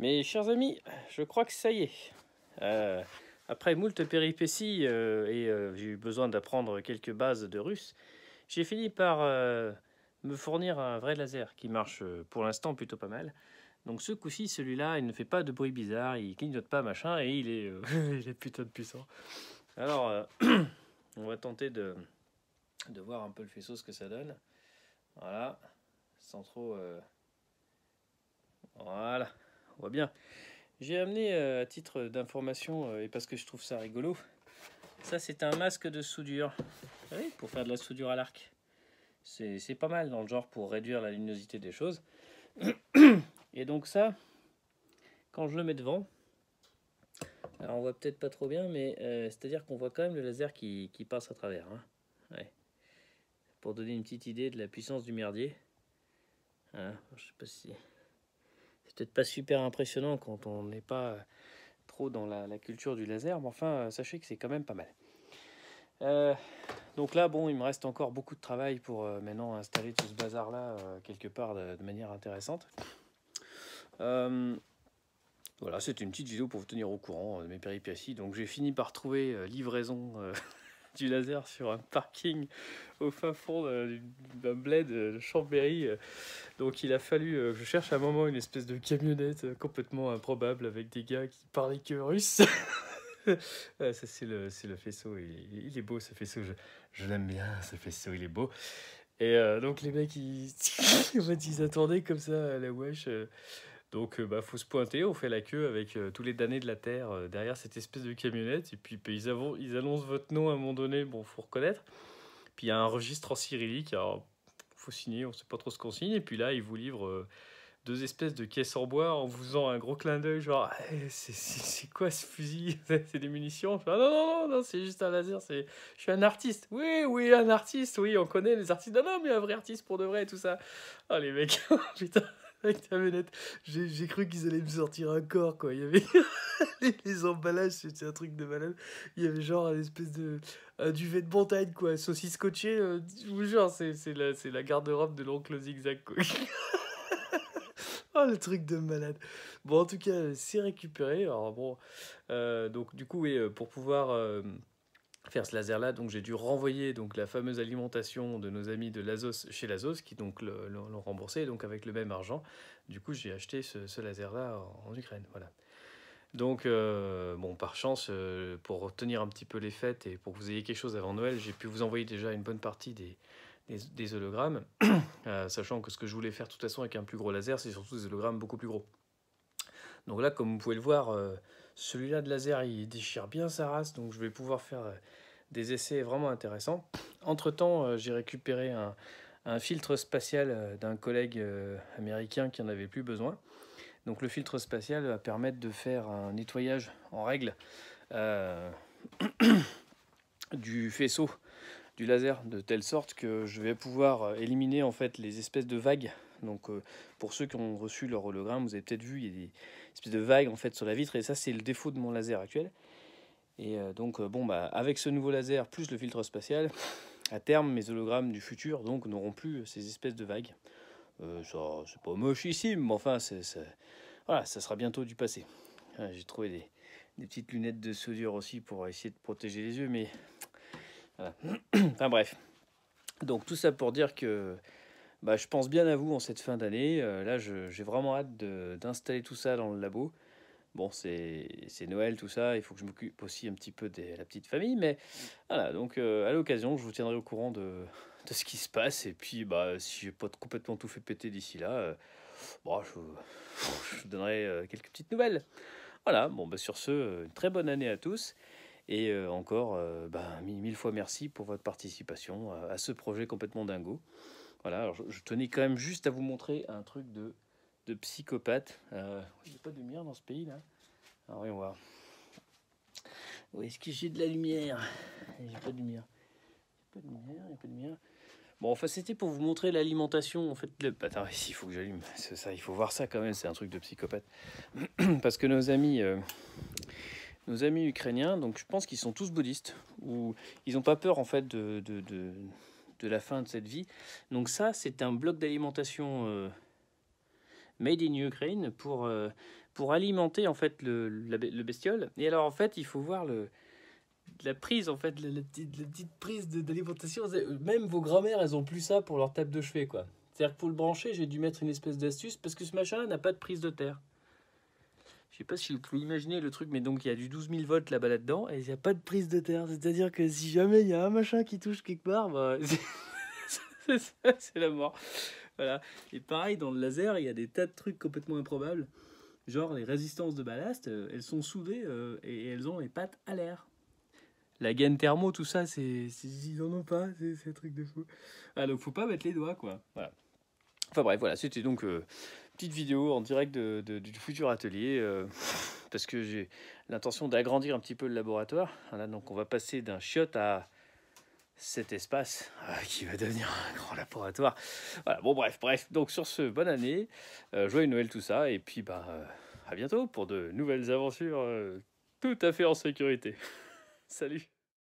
Mes chers amis, je crois que ça y est. Après moult péripéties j'ai eu besoin d'apprendre quelques bases de russe, j'ai fini par me fournir un vrai laser qui marche pour l'instant plutôt pas mal. Donc ce coup-ci, celui-là, il ne fait pas de bruit bizarre, il clignote pas machin et il est, il est putain de puissant. Alors, on va tenter de voir un peu le faisceau ce que ça donne. Voilà, sans trop. Voilà, on voit bien. J'ai amené à titre d'information et parce que je trouve ça rigolo. Ça, c'est un masque de soudure. Oui, pour faire de la soudure à l'arc. C'est pas mal dans le genre pour réduire la luminosité des choses. Et donc ça, quand je le mets devant, alors on voit peut-être pas trop bien, mais c'est-à-dire qu'on voit quand même le laser qui passe à travers. Hein. Ouais. Pour donner une petite idée de la puissance du merdier. Hein, je sais pas si... C'est peut-être pas super impressionnant quand on n'est pas trop dans la culture du laser, mais enfin, sachez que c'est quand même pas mal. Donc là, bon, il me reste encore beaucoup de travail pour maintenant installer tout ce bazar-là quelque part de manière intéressante. Voilà, c'était une petite vidéo pour vous tenir au courant de mes péripéties. Donc j'ai fini par trouver livraison du laser sur un parking au fin fond d'un bled de Chambéry. Donc il a fallu que je cherche à un moment une espèce de camionnette complètement improbable avec des gars qui parlaient que russe. Ça c'est le faisceau, il est beau ce faisceau, je l'aime bien ce faisceau, il est beau. Et donc les mecs ils, en fait, ils attendaient comme ça à la wesh. Donc bah, faut se pointer, on fait la queue avec tous les damnés de la terre derrière cette espèce de camionnette. Et puis ils annoncent votre nom à un moment donné, bon faut reconnaître. Puis il y a un registre en cyrillique, alors faut signer, on sait pas trop ce qu'on signe. Et puis là ils vous livrent deux espèces de caisses en bois en vous faisant un gros clin d'œil, genre c'est quoi ce fusil? C'est des munitions? Enfin, non, c'est juste un laser, je suis un artiste. Oui, un artiste, oui, on connaît les artistes. Non, mais un vrai artiste pour de vrai, tout ça. Oh les mecs, putain, avec ta manette, j'ai cru qu'ils allaient me sortir un corps, quoi. Il y avait les emballages, c'était un truc de malade. Il y avait genre une espèce de un duvet de montagne, quoi, saucisse scotché. Je vous jure, c'est la garde-robe de l'oncle Zigzag, quoi. Oh, le truc de malade. Bon, en tout cas, c'est récupéré. Alors bon, donc du coup, oui, pour pouvoir faire ce laser-là, donc j'ai dû renvoyer donc la fameuse alimentation de nos amis de l'Azos chez l'Azos, qui donc l'ont remboursé, donc avec le même argent. Du coup, j'ai acheté ce laser-là en Ukraine, voilà. Donc, bon, par chance, pour tenir un petit peu les fêtes et pour que vous ayez quelque chose avant Noël, j'ai pu vous envoyer déjà une bonne partie des hologrammes, sachant que ce que je voulais faire de toute façon avec un plus gros laser, c'est surtout des hologrammes beaucoup plus gros. Donc là, comme vous pouvez le voir, celui-là de laser, il déchire bien sa race, donc je vais pouvoir faire des essais vraiment intéressants. Entre-temps, j'ai récupéré un filtre spatial d'un collègue américain qui en avait plus besoin. Donc le filtre spatial va permettre de faire un nettoyage en règle du faisceau du laser, de telle sorte que je vais pouvoir éliminer en fait les espèces de vagues. Donc pour ceux qui ont reçu leur hologramme, vous avez peut-être vu, il y a des espèces de vagues en fait sur la vitre, et ça c'est le défaut de mon laser actuel. Et donc bon bah avec ce nouveau laser plus le filtre spatial, à terme mes hologrammes du futur donc n'auront plus ces espèces de vagues. Ça c'est pas mochissime, mais enfin voilà, ça sera bientôt du passé. J'ai trouvé des petites lunettes de soudure aussi pour essayer de protéger les yeux, mais voilà. Enfin bref. Donc tout ça pour dire que bah, je pense bien à vous en cette fin d'année. Là, j'ai vraiment hâte d'installer tout ça dans le labo. Bon, c'est Noël, tout ça. Il faut que je m'occupe aussi un petit peu de la petite famille. Mais voilà, donc à l'occasion, je vous tiendrai au courant de ce qui se passe. Et puis, bah, si j'ai pas complètement tout fait péter d'ici là, bon, je vous donnerai quelques petites nouvelles. Voilà, bon, bah, sur ce, une très bonne année à tous. Et encore, bah, mille fois merci pour votre participation à ce projet complètement dingo. Voilà, alors je tenais quand même juste à vous montrer un truc de psychopathe. Il n'y a pas de lumière dans ce pays là. Alors voyons voir. Où est-ce que j'ai de la lumière? J'ai pas de lumière. Il n'y a pas de lumière. Bon, enfin, c'était pour vous montrer l'alimentation. En fait, attends, ici, il faut que j'allume. C'est ça, il faut voir ça quand même. C'est un truc de psychopathe. Parce que nos amis ukrainiens, donc je pense qu'ils sont tous bouddhistes ou ils n'ont pas peur en fait de la fin de cette vie. Donc ça, c'est un bloc d'alimentation made in Ukraine pour alimenter en fait le bestiole. Et alors en fait, il faut voir la prise en fait, la petite prise d'alimentation. Même vos grand-mères, elles ont plus ça pour leur table de chevet quoi. C'est-à-dire que pour le brancher, j'ai dû mettre une espèce d'astuce parce que ce machin n'a pas de prise de terre. Je sais pas si vous pouvez imaginer le truc, mais donc il y a du 12 000 volts là-bas là-dedans et il n'y a pas de prise de terre. C'est-à-dire que si jamais il y a un machin qui touche quelque part, bah, c'est la mort. Voilà. Et pareil, dans le laser, il y a des tas de trucs complètement improbables. Genre les résistances de ballast, elles sont soudées et elles ont les pattes à l'air. La gaine thermo, tout ça, ils en ont pas, c'est un truc de fou. Ah, donc faut pas mettre les doigts, quoi. Voilà. Enfin bref, voilà, c'était donc petite vidéo en direct du futur atelier, parce que j'ai l'intention d'agrandir un petit peu le laboratoire. Voilà, donc on va passer d'un chiotte à cet espace qui va devenir un grand laboratoire. Voilà, bon bref, donc sur ce, bonne année, joyeux Noël, tout ça, et puis à bientôt pour de nouvelles aventures tout à fait en sécurité. Salut.